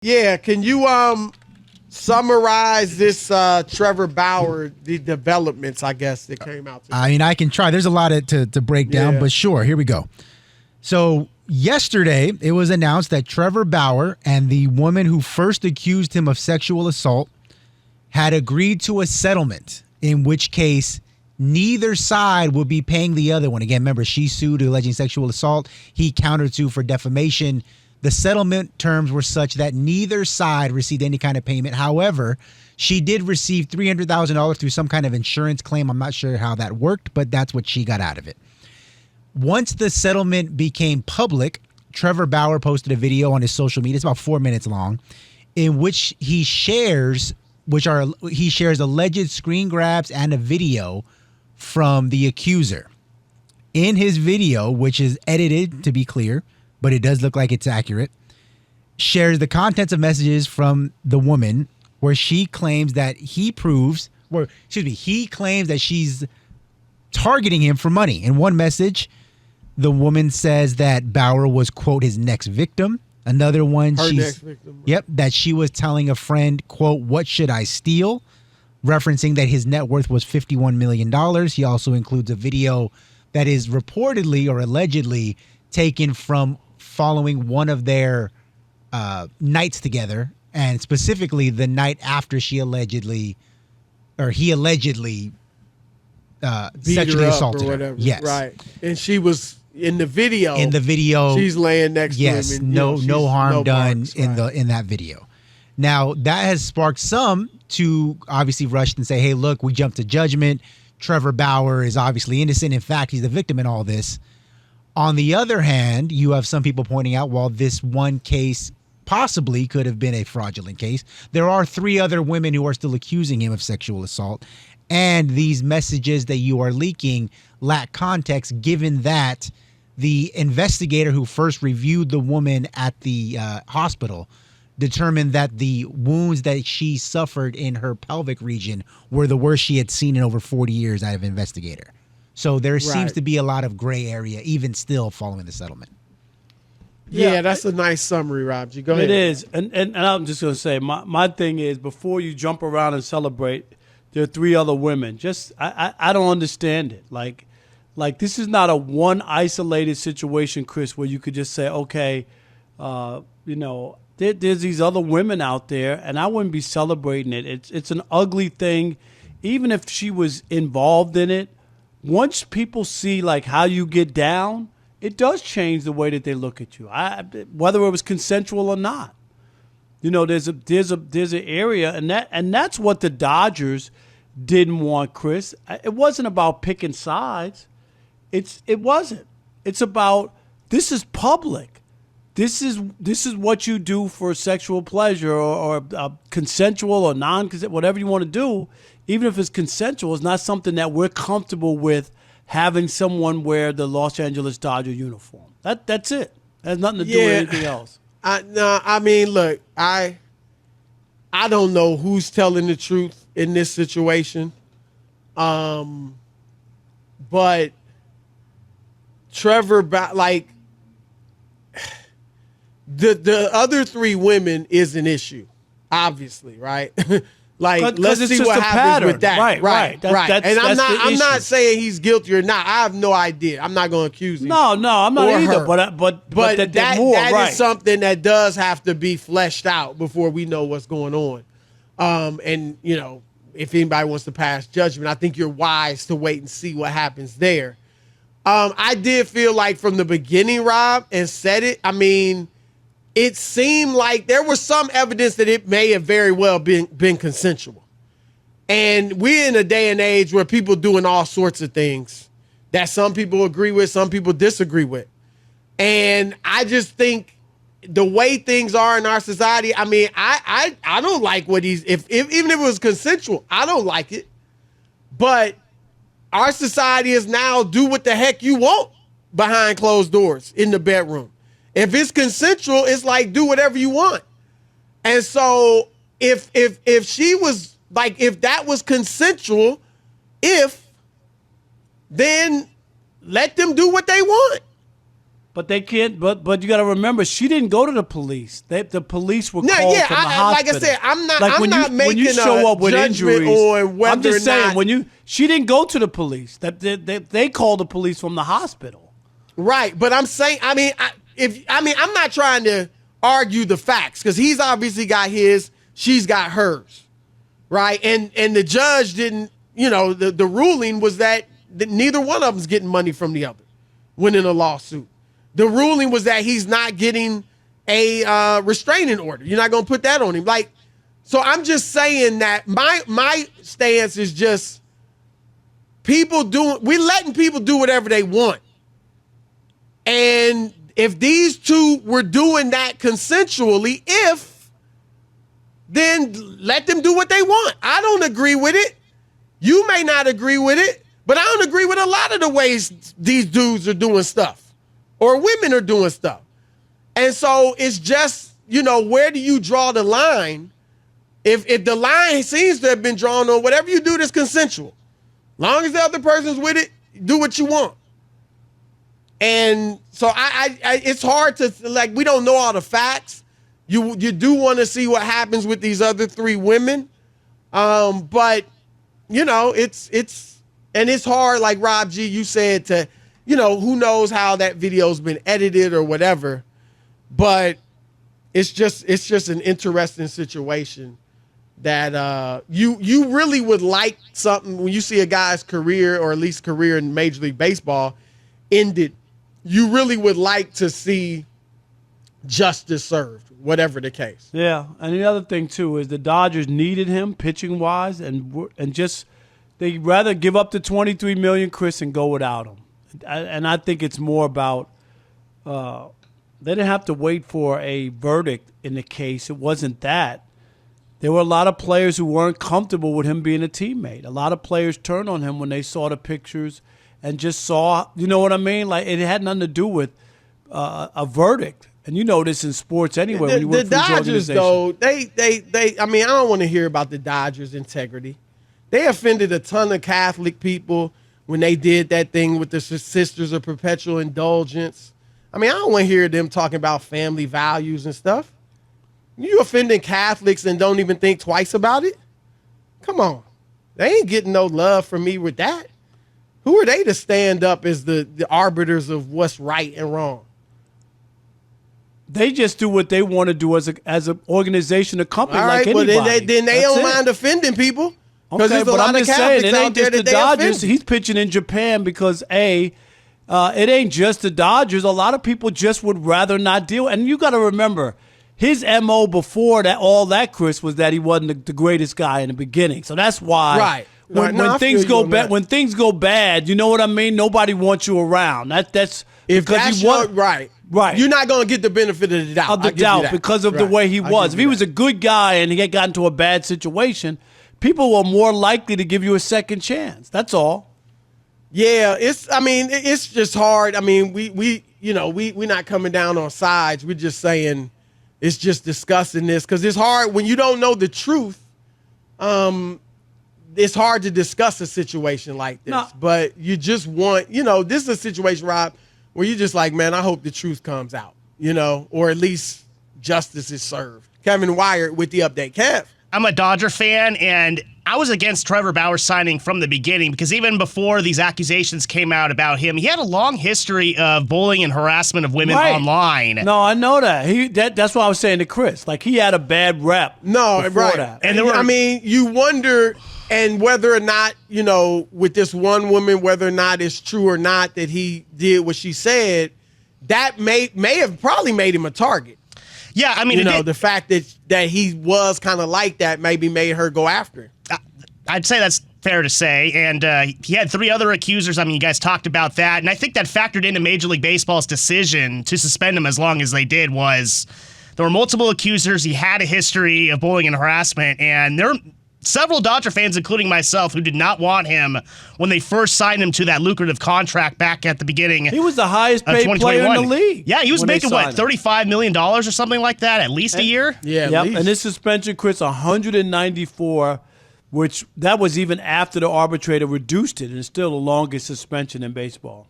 Yeah, can you summarize this Trevor Bauer, the developments, I guess, that came out today? I mean, I can try. There's a lot to break down, but sure, here we go. So yesterday, it was announced that Trevor Bauer and the woman who first accused him of sexual assault had agreed to a settlement, in which case neither side would be paying the other one. Again, remember, she sued alleging sexual assault. He countersued for defamation. The settlement terms were such that neither side received any kind of payment. However, she did receive $300,000 through some kind of insurance claim. I'm not sure how that worked, but that's what she got out of it. Once the settlement became public, Trevor Bauer posted a video on his social media. It's about 4 minutes long, in which he shares alleged screen grabs and a video from the accuser. In his video, which is edited to be clear, but it does look like it's accurate, shares the contents of messages from the woman where she claims that he claims that she's targeting him for money. In one message, the woman says that Bauer was, quote, his next victim. Another one, next victim. Yep, that she was telling a friend, quote, what should I steal? Referencing that his net worth was $51 million. He also includes a video that is reportedly or allegedly taken from following one of their nights together, and specifically the night after he allegedly sexually assaulted her. Whatever. Yes. Right. And she was in the video. She's laying next to him. Yes, And, no harm done marks, in that video. Now, that has sparked some to obviously rush and say, hey, look, we jumped to judgment. Trevor Bauer is obviously innocent. In fact, he's the victim in all this. On the other hand, you have some people pointing out, while this one case possibly could have been a fraudulent case, there are 3 other women who are still accusing him of sexual assault. And these messages that you are leaking lack context, given that the investigator who first reviewed the woman at the hospital determined that the wounds that she suffered in her pelvic region were the worst she had seen in over 40 years out of investigator. So there seems to be a lot of gray area, even still following the settlement. Yeah, that's a nice summary, Rob. Go ahead. It is. And I'm just going to say, my thing is, before you jump around and celebrate, there are 3 other women. I don't understand it. Like this is not a one isolated situation, Chris, where you could just say, okay, there's these other women out there, and I wouldn't be celebrating it. It's an ugly thing. Even if she was involved in it, once people see like how you get down, it does change the way that they look at you. Whether it was consensual or not. There's an area, and that's what the Dodgers didn't want, Chris. It wasn't about picking sides. It wasn't. It's about, this is public. This is what you do for sexual pleasure or consensual or non-consensual, whatever you want to do. Even if it's consensual, it's not something that we're comfortable with having someone wear the Los Angeles Dodger uniform. That's it. It has nothing to do with anything else. Look, I don't know who's telling the truth in this situation. But Trevor, the other 3 women is an issue, obviously, right? Let's see what happens with that. Right. And I'm not saying he's guilty or not. I have no idea. I'm not going to accuse him. No, I'm not either. Her. But that is something that does have to be fleshed out before we know what's going on. And if anybody wants to pass judgment, I think you're wise to wait and see what happens there. I did feel like from the beginning, Rob, and said it. I mean, it seemed like there was some evidence that it may have very well been consensual. And we're in a day and age where people doing all sorts of things that some people agree with, some people disagree with. And I just think the way things are in our society, I mean, I don't like what even if it was consensual, I don't like it. But our society is now do what the heck you want behind closed doors in the bedroom. If it's consensual, it's like do whatever you want. And so if she was like, if that was consensual, then let them do what they want. But they can't. But you got to remember, she didn't go to the police. The police were called from the hospital. Like I said, I'm not. Like I'm not making when you show up with injuries. On whether I'm just saying not, she didn't go to the police. That they called the police from the hospital. Right, but I'm saying. I mean, I'm not trying to argue the facts because he's obviously got his. She's got hers. Right, and the judge didn't. The ruling was that neither one of them's getting money from the other, winning a lawsuit. The ruling was that he's not getting a restraining order. You're not going to put that on him. So I'm just saying that my stance is just we're letting people do whatever they want. And if these two were doing that consensually, then let them do what they want. I don't agree with it. You may not agree with it, but I don't agree with a lot of the ways these dudes are doing stuff. Or women are doing stuff. And so it's just, where do you draw the line? If the line seems to have been drawn on whatever you do that's consensual, long as the other person's with it, do what you want. And so it's hard to, we don't know all the facts. You do want to see what happens with these other three women. But, it's hard, like Rob G, you said, to, who knows how that video's been edited or whatever, but it's just an interesting situation that you really would like something when you see a guy's career, or at least career in Major League Baseball, ended. You really would like to see justice served, whatever the case. Yeah, and the other thing too is the Dodgers needed him pitching wise, and just they'd rather give up the $23 million, Chris, and go without him. And I think it's more about they didn't have to wait for a verdict in the case. It wasn't that. There were a lot of players who weren't comfortable with him being a teammate. A lot of players turned on him when they saw the pictures and just saw, you know what I mean? Like, it had nothing to do with a verdict. And you know this in sports anyway. When you work for these Dodgers, though, they I don't want to hear about the Dodgers' integrity. They offended a ton of Catholic people when they did that thing with the Sisters of Perpetual Indulgence. I don't want to hear them talking about family values and stuff. You offending Catholics and don't even think twice about it? Come on. They ain't getting no love from me with that. Who are they to stand up as the arbiters of what's right and wrong? They just do what they want to do as an organization, a company, all right, like anybody. But then they don't mind offending people. Okay, but I'm just saying, it ain't just the Dodgers. He's pitching in Japan because, it ain't just the Dodgers. A lot of people just would rather not deal. And you got to remember, his MO before all that, Chris, was that he wasn't the greatest guy in the beginning. So that's why right. when things go bad, you know what I mean? Nobody wants you around. That's if that's right. Right. You're not going to get the benefit of the doubt. Because of the way he was. If he was a good guy and he had gotten into a bad situation, people were more likely to give you a second chance. That's all. Yeah, it's just hard. We're not coming down on sides. We're just saying it's just discussing this because it's hard when you don't know the truth. It's hard to discuss a situation like this. No. But you just want, this is a situation, Rob, where you're just like, man, I hope the truth comes out, or at least justice is served. Kevin Wyatt with the update. Kev. I'm a Dodger fan, and I was against Trevor Bauer signing from the beginning because even before these accusations came out about him, he had a long history of bullying and harassment of women online. No, I know that. That's what I was saying to Chris. Like, he had a bad rep. No, right. That. And you wonder, and whether or not, with this one woman, whether or not it's true or not that he did what she said, that may have probably made him a target. Yeah, the fact that he was kind of like that maybe made her go after him. I'd say that's fair to say. And he had 3 other accusers. You guys talked about that. And I think that factored into Major League Baseball's decision to suspend him as long as they did was there were multiple accusers. He had a history of bullying and harassment. And there are several Dodger fans, including myself, who did not want him when they first signed him to that lucrative contract back at the beginning. He was the highest paid player in the league. Yeah, he was making, $35 million or something like that, at least a year? Yeah, yep. And this suspension, Chris, 194, which that was even after the arbitrator reduced it, and it's still the longest suspension in baseball.